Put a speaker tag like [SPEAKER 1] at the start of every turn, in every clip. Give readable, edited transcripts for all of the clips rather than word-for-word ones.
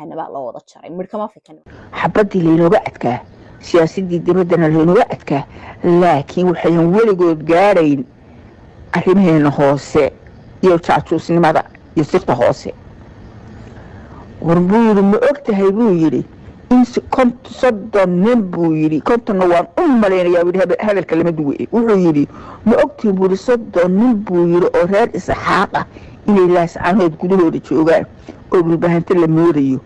[SPEAKER 1] أنا بقى الله وضع شرعي مركب ما في كلام
[SPEAKER 2] حبتي لينو بعدك سياسي دبدنا لينو بعدك لكن وحين ولقوا جارين أرمهن هوسة يوتشاتو سينما يصير هوسة وربوي ما أكتر هيبويري إن كنت صدّا نبويري كنت نوان مالين يا ولي هذا الكلمة دوي وحيري ما أكتر بوري صدّا نبويري أوراد إسحاقة إلى لاس عنه تقولوا لي شوغان أو بالبهنت الموريو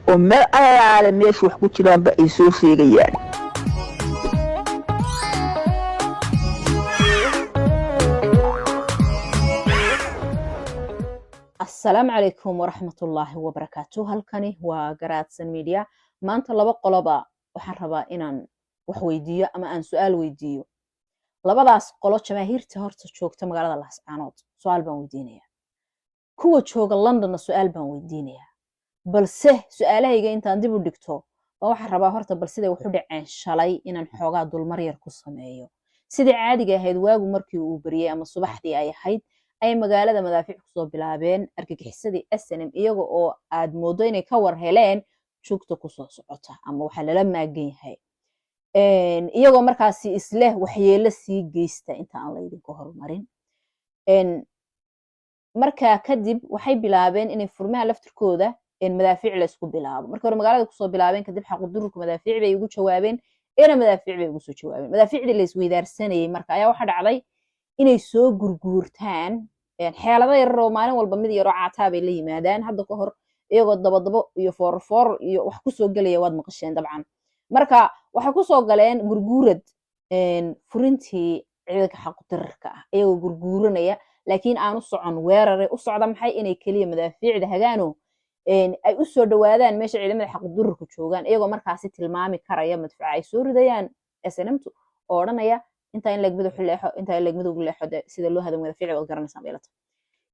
[SPEAKER 2] وما أعلم ليش وحكوتي لان بقى يسوي سيريان
[SPEAKER 1] السلام عليكم ورحمة الله وبركاته هالكني وقراتسن ميديا ما أنت لبا قلبا وحربا إنان وحويديو أما أن سؤال ويديو labadaas qolo jamaahirta horta joogta magaalada Laascaanood su'aal baan weydiinaya kuwa jooga London su'aal baan weydiinaya balse su'aalahayga intaan dib u dhigto waxa rabaa horta bal sida wuxuu dhaceen shalay inaan xoogaa dulmar yar ku sameeyo sidii caadiga ahayd waagu markii uu bariyay ama subaxdii ay ahayd ay magaalada madaafiic ku soo bilaabeen argagixisadii SNM iyaga oo aad moodo inay ka war heleen joogta ku soo socota ama waxa lala maagan yahay iyagoo markaasi isleh waxyeelo sii geysta inta aan la idin ka hormarin marka kadib waxay bilaabeen inay furmaha laftirkooda madaafiic la isku bilaabo marka hore magaalada ku soo bilaabeen kadib xaqudurka madaafiic bay ugu jawaabeen madaafiic bay ugu soo jawaabeen madaafiicdii la isweydaarsanayay marka ayaa waxa dhacday inay soo gurguurtaan xeelado yar oo maalin walba mid yar oo caataa bay la yimaadaan hadda ka hor iyagoo dabadabo iyo foorfoor iyo wax ku soo galaya waad maqasheen dabcan marka waxa ku soo galeen gurguurad furintii ciidanka xaqu-dirarka ah iyagoo gurguuranaya laakiin aan u socon weerare u socda maxay inay kaliya madaafiicda hagaano ay u soo dhawaadaan meesha ciidamada xaqu-dirarku joogaan iyagoo markaasi tilmaami karaya madfaca ay soo ridayaan SNMtu oo odhanaya inta in legmadu xuleexo inta in legmadu xuleexo sida loo hado madaafiicda oo garanaysan beelata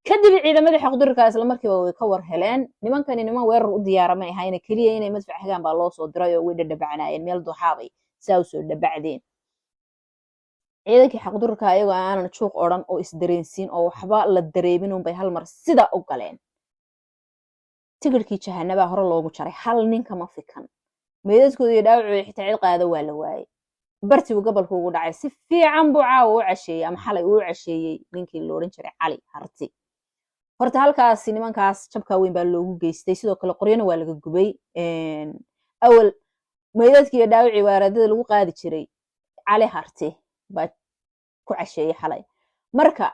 [SPEAKER 1] kadib ciidamada xaqu-dirarka isla markiiba way ka war heleen nimankani niman weerar u diyaaramay ahayna kaliya inay madfac hagaan baa loo soo diray oo way dhadhabacnaayeen meel dooxaabay saa u soo dhabacdeen ciidankii xaqu-dirarka ayagoo aanan juuq odhan oo isdareensiin oo waxba la dareemin un bay hal mar sida u galeen tigirkii jahanabaa hore loogu jaray hal nin kama fikan meedadkooda iyo dhaawacooda xitaa cid qaada waa la waayay bartigu gobolka ugu dhacay si fiican buu caawa u casheeyey ama xalay uu casheeyey ninkii la odhan jiray cali harti horta halkaasi nimankaas jabka weyn baa loogu geystay sidoo kale qoryana waa laga gubay awal meedadkii iyo dhaawacii waaradada lagu qaadi jiray cali harti baa ku casheeyey xalay marka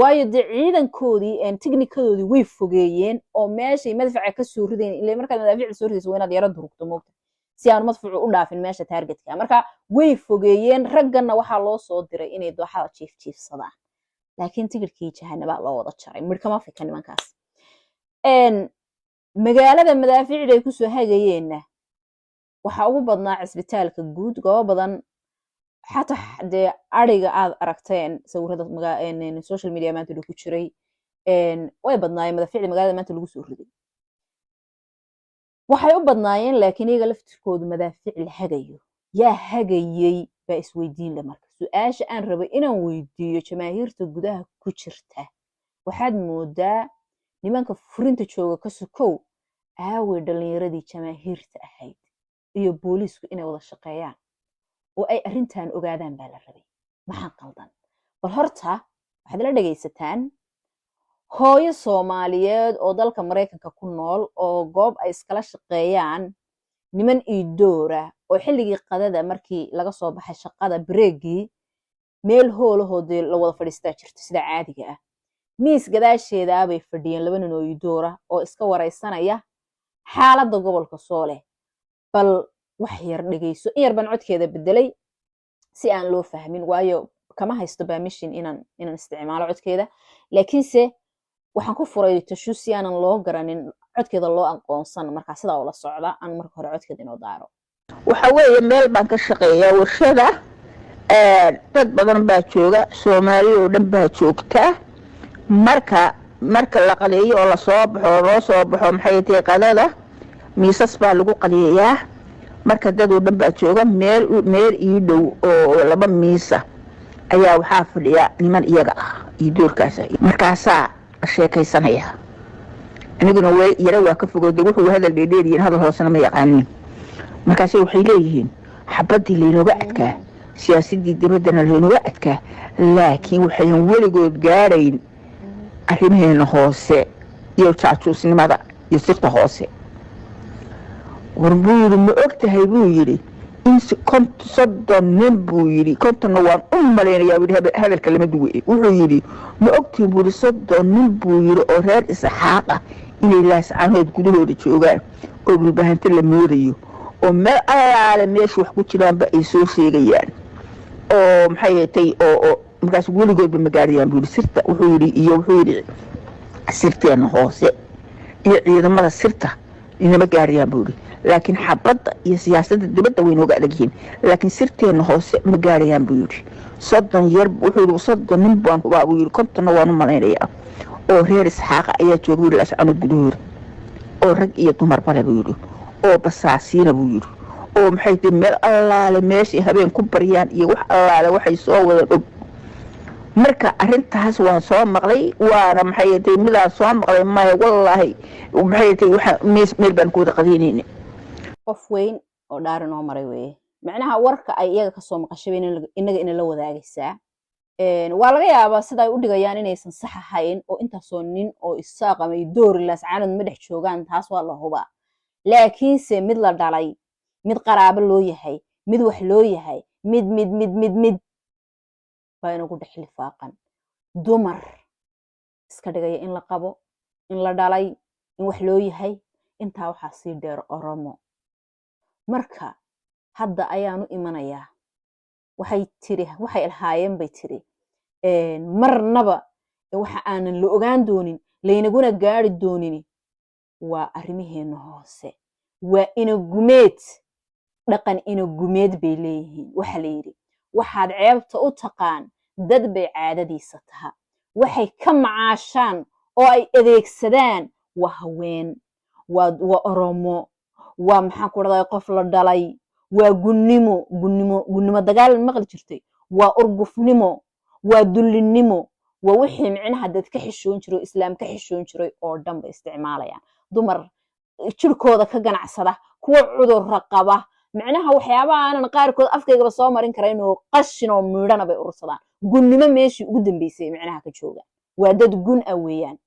[SPEAKER 1] waayo dee ciidankoodii tiknikadoodii way fogeeyeen oo meeshay madfaca ka soo rideen ilaa markaad madaafiicda soo ridayso waa inaad yara durugto moogta si aan madfacu u dhaafin meesha targetka marka way fogeeyeen ragganna waxaa loo soo diray inay dooxada jiifsadaan laakiin tigirkii jahanaba loo wada jaray midh kama fikan nimankaas magaalada madaafiicda ay ku soo hagayeenna waxa ugu badnaa cisbitaalka guud goobo badan xataa dee ariga aad aragteen sawirada social media maanta ku jiray way badnaayeen madaafiicda magaalada maanta lagu soo riday waxay u badnaayeen laakiin iyaga laftirkoodu madaafiic la hagayo yaa hagayey baa isweydiin le marka su-aasha aan rabay inaan weydiiyo jamaahiirta gudaha ku jirta waxaad moodaa nimanka furinta jooga ka sokow aaway dhallinyaradii jamaahiirta ahayd iyo booliisku inay wada shaqeeyaan oo ay arrintan ogaadaan baa la rabay maxaa qaldan bal horta waxaad la dhagaysataan hooyo Soomaaliyeed oo dalka Mareykanka ku nool oo goob ay iskala shaqeeyaan niman iidoora oo xilligii qadada markii laga soo baxay shaqada breegi meel hoolahoodii la wada fadhiistaa jirta sida caadiga ah miis gadaasheeda bay fadhiyeen laba nin oo iidoora oo iska wareysanaya xaaladda gobolka Soole bal wax yar dhageyso in yar baan codkeeda bedelay si aan loo fahmin waayo kama haysto permission inaan isticmaalo codkeeda laakiinse waxaan ku furay tashuusi aanan loo garanin codkeeda loo aqoonsan marka sida oo la socda aan marka hore codkeeda inoo daaro
[SPEAKER 2] waxa weeye meel baan ka shaqeeyaa warshada dad badan baa jooga Soomaali oo dhan baa joogta marka la qaleeyo oo la soo baxo loo soo baxo maxay tahay qadada miisas baa lagu qaleeyaa marka dad oo dhan baa jooga meel ii dhow oo laba miisa ayaa waxaa fadhiya niman iyaga ah ii doorkaas markaasaa sheekaysanaya aniguna yara waa ka fogooday wuxuu hadal dheedheeriyin hadal hoosena ma yaqaanin markaase waxay leeyihiin xabaddii laynooga adkaa siyaasaddii dibaddana laynooga adkaa laakiin waxayan weligood gaadhayn arrimaheena hoose iyo jaajuusnimada iyo sirta hoose war buu yidhi ma og tahay buu yidhi in 30 nin buu yidhi 50na waan u malaynayaa buu yidhi hadalka lama duwe wuxuu yidhi ma ogtii buu yidhi 30 nin buu yidhi oo reer Isxaaqa inay laascaanood gudahooda joogaan oo dhulbahanta la moodayo oo meel allaale meesha wax ku jiraanba ay soo sheegayaan oo maxay tahay oo markaas weligoodba ma gaarayaan buu yidhi sirta wuxuu yidhi sirteena hoose iyo ciidamada sirta inama gaarayaan buu yidhi laakiin xabadda iyo siyaasadda dibadda way nooga adag yihiin laakiin sirteena hoose ma gaarayaan buu yidhi 30 nin baan hubaa buu yidhi 50na waan u malaynayaa oo reer Isxaaqa ayaa jooga wiil laascaanood gudahooda oo rag iyo dumar bale buu yidhi oo basaasiina buu yidhi oo maxay tahay meel allaale meeshay habeen ku baryaan iyo wax allaale waxay soo wada og marka arrintaas waan soo maqlay waana maxay tahay midaan soo maqlay maya wallaahi maxay tahay waxa meel baan ku wada qadiinayna
[SPEAKER 1] qof weyn oo dhaar inoo maray weeye macnaha warka ay iyaga ka soo maqashay inaga ina la wadaagaysaa waa laga yaabaa sida ay u dhigayaan inaysan sax ahayn oo intaasoo nin oo isaaq ama doori laascaanood ma dhex joogaan taas waa la hubaa laakiinse mid la dhalay mid qaraabo loo yahay mid wax loo yahay mid baa inagu dhex lifaaqan dumar iska dhigaya in la qabo in la dhalay in wax loo yahay intaa waxaa sii dheer oromo marka hadda ayaanu imanayaa waxay lahaayeen bay tiri marnaba waxa aanan la ogaan doonin laynaguna gaari doonin waa arrimaheena hoose waa inagumeed dhaqan inagumeed bay leeyihiin waxa la yidhi waxaad ceebta u taqaan dad bay caadadiisa taha waxay ka macaashaan oo ay adeegsadaan waa haween waa oromo waa maxaan ku dhahdaa qof la dhalay waa gunnimo dagaal maqli jirtay waa urgufnimo waa dullinimo waa wixii micnaha dad ka xishoon jiray islaam ka xishoon jiray oo dhan bay isticmaalayaan dumar jirkooda ka ganacsada kuwa cudurra qaba micnaha waxyaabaha aanan qaarkood afkaygaba soo marin karayn oo qashin oo miidhana bay urursadaan gunnimo meeshii ugu dambeysay micnaha ka jooga waa dad gun ah weeyaan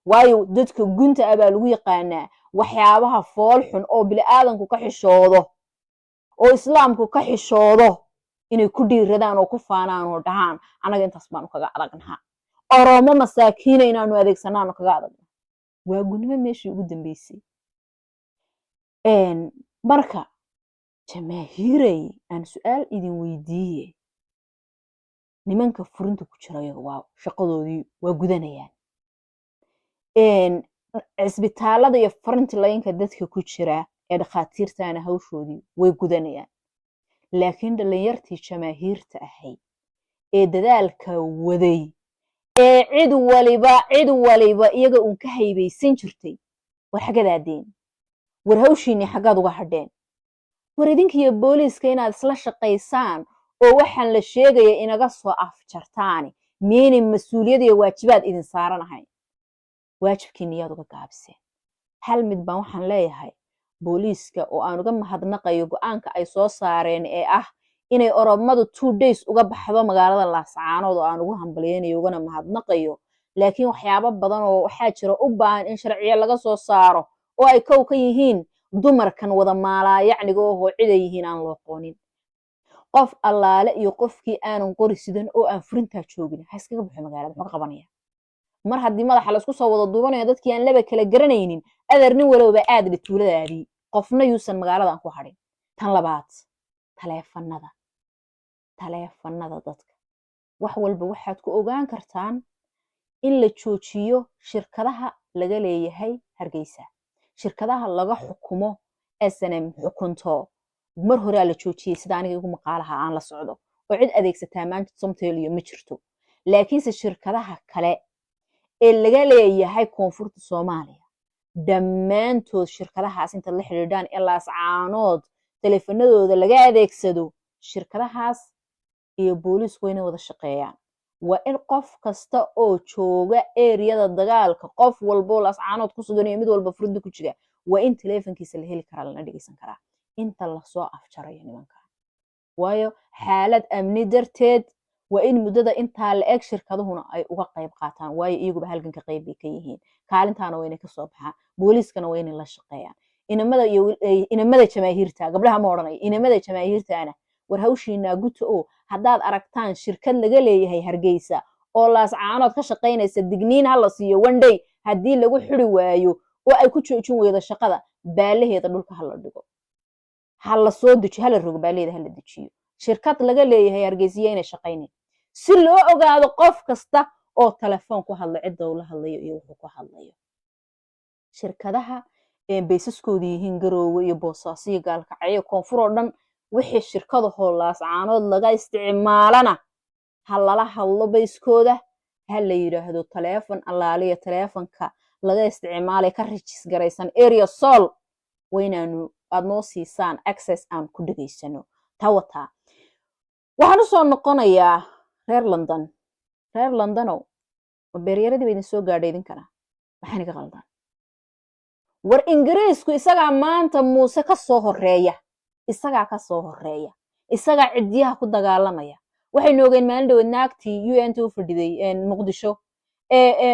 [SPEAKER 1] waayo dadka gunta ah baa lagu yaqaanaa waxyaabaha fool xun oo bini'aadanku ka xishoodo oo islaamku ka xishoodo inay ku dhiiradaan oo ku faanaan oo dhahaan anaga intaas baanu kaga adagnaha oromo masaakiina inaanu adeegsanaano kaga adagna waa gunnimo meeshii ugu dambeysay marka jamaahiiray aan su'aal idin weydiiye nimanka furinta ku jirayo waa shaqadoodii waa gudanayaan cisbitaalada iyo frontline-ka dadka ku jira ee dhakhaatiirtaana hawshoodii way gudanayaan laakiin dhalinyartii jamaahiirta ahayd ee dadaalka waday ee cid waliba iyaga uun ka haybaysan jirtay war xagadaadeen war hawshiinii xaggaad uga hadheen war idinkiiyo booliiska inaad isla shaqaysaan oo waxaan la sheegaya inaga soo afjartaani miyaynay mas-uuliyad iyo waajibaad idin saaran ahayn waajibkiina yaad uga gaabiseen hal mid baan waxaan leeyahay booliiska oo aan uga mahadnaqayo go'aanka ay soo saareen ee ah inay oromadu 2 days uga baxdo magaalada laascaanood oo aan ugu hambaliyeynayo ugana mahadnaqayo laakiin waxyaabo badan oo waxaa jira u baahan in sharciyo laga soo saaro oo ay kow ka yihiin dumarkan wada maalaa yacniga oo cid ay yihiin aan loo qoonin qof allaale iyo qofkii aanan qori sidan oo aan furintaa joogin ha iskaga baxo magaalada muxuu ka qabanaya mar haddii madaxa la isku soo wada duubanayo dadkii aan laba kala garanaynin adeer nin walowba aad dhituuladaadii qofna yuusan magaaladan ku hadhin tan labaad taleefanada dadka wax walba waxaad ku ogaan kartaan in la joojiyo shirkadaha laga leeyahay Hargeysa shirkadaha laga xukumo SNM xukunto mar hore la joojiyay sida aniga igu maqaalaha aan la socdo oo cid adeegsataa maanta Somaliya ma jirto laakiinse shirkadaha kale ee laga leeyahay koonfurta Soomaaliya dhammaantood shirkadahaas inta la xiriiraan ee laascaanood teleefanadooda laga adeegsado shirkadahaas iyo booliisku inay wada shaqeeyaan waa in qof kasta oo jooga eriyada dagaalka qof walbo laascaanood ku sugan iyo mid walba furdi ku jira waa in teleefankiisa la heli karaa lana dhegeysan karaa inta lasoo afjarayo nimanka waayo xaalad amni darteed waa in muddada intaa la eg shirkaduhuna ay uga qayb qaataan waayo iyaguba halganka qayb bay ka yihiin kaalintaana waa inay kasoo baxaan booliiskana waa inay la shaqeeyaan inamada jamaahiirta gabdhaha ma odhanayo inamada jamaahiirtaana war hawshiinaa guta oo haddaad aragtaan shirkad laga leeyahay hargeysa oo laascaanood ka shaqaynaysa digniin ha la siiyo one day haddii lagu xiri waayo oo ay ku joojin weydo shaqada baalaheeda dhulka ha la dhigo ha la soo dejiyo hala rogo baalaheeda ha la dejiyo shirkad laga leeyahay hargeysiya inay shaqaynayn si loo ogaado qof kasta oo telefoon ku hadla cidda uu la hadlayo iyo wuxuu ku hadlayo shirkadaha baysaskoodu yihiin garoowe iyo boosaaso gaalkacyo koonfur oo dhan wixii shirkadahoo laascaanood laga isticmaalana ha lala hadlo bayskooda ha la yidhaahdo teleefon allaaliya teleefonka laga isticmaalay ka rijis garaysan area sol waynaanu aad noo siisaan access aan ku dhegaysano tawataa waxaan usoo noqonayaa reer londonow beeryaradii ba idin soo gaadha idinkana maxaa niga qaldan war ingiriisku isagaa maanta muuse ka soo horeeya isagaa ciddiyaha ku dagaalamaya waxaynu ogeen maalin dhaweed naagtii UNT u fadhiday muqdisho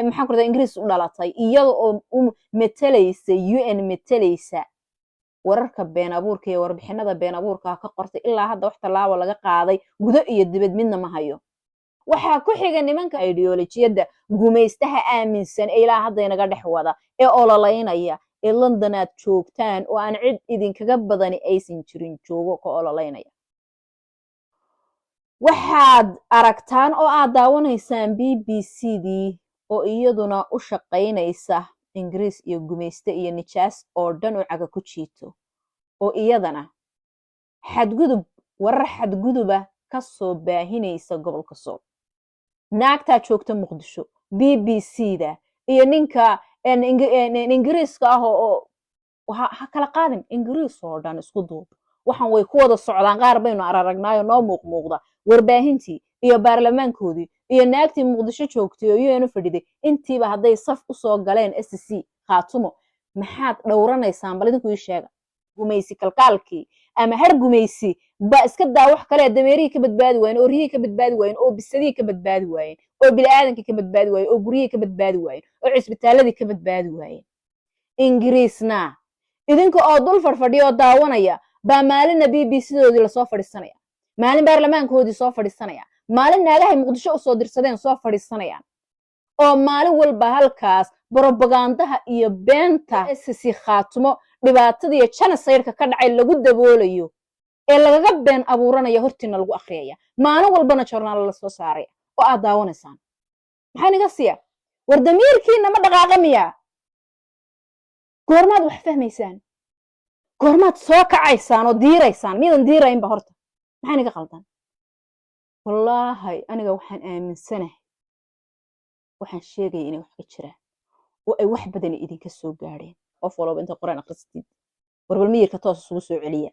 [SPEAKER 1] maxaan ku radaa ingiriis u dhalatay iyada oo u matalaysa UN matalaysa wararka been abuurka iyo warbixinada been abuurka ka qortay ilaa hadda wax tallaabo laga qaaday gudo iyo dibad midna ma hayo waxaa ku xiga nimanka ideolojiyada gumaystaha aaminsan ee ilaa hadda inaga dhex wada ee ololeynaya ee London aad joogtaan oo aan cid idinkaga badani aysan jirin joogo ka ololeynaya waxaad aragtaan oo aad daawanaysaan BBC-dii oo iyaduna u shaqaynaysa ingiriis iyo gumayste iyo nijaas oo dhan oo caga ku jiito oo iyadana warar xadguduba ka soo baahinaysa gobolka Sool naagtaa joogta muqdisho BBC-da iyo ninka ingiriiska ah oo ha kala qaadin ingiriis oo dhan isku duub waxaan way ku wada socdaan qaar baynu araragnaayo noo muuqda warbaahintii iyo baarlamaankoodii iyo naagtii muqdisho joogtay oo UN u fadhiday intiiba hadday saf u soo galeen SC Khaatumo maxaad dhowranaysaan bal idinku ii sheega gumaysi kalkaalkii ama har gumaysi ba iska daa wax kale dameerihii ka badbaadi waayeen oo riyihii ka badbaadi waayeen oo bisadihii ka badbaadi waayeen oo bini'aadankii ka badbaadi waayeen oo guryihii ka badbaadi waayeen oo cisbitaaladii ka badbaadi waayeen ingiriisna idinka oo dul fadhiyo daawanaya baa maalinna BBC-doodii lasoo fadhiisanaya maalin baarlamaankoodii soo fadhiisanaya maalin naagahay muqdisho u soo dirsadeen soo fadhiisanayaan oo maalin walba halkaas propagandaha iyo beenta SC Khaatumo dhibaatada iyo genocide-ka ka dhacay lagu daboolayo ee lagaga been abuuranaya hortiina lagu akhriyaya maalin walbana joornaal la soo saaray oo aad daawanaysaan maxaa niga siya war damiirkiina ma dhaqaaqamiya goormaad wax fahmaysaan goormaad soo kacaysaan oo diiraysaan miidan diiraynba horta maxaa niga qaldan wallaahi aniga waxaan aaminsanahay waxaan sheegaya inay wax ka jiraan oo ay wax badan idinka soo gaadheen qof walba inta qoraan akhrisid warbal miyirka toos isugu soo celiya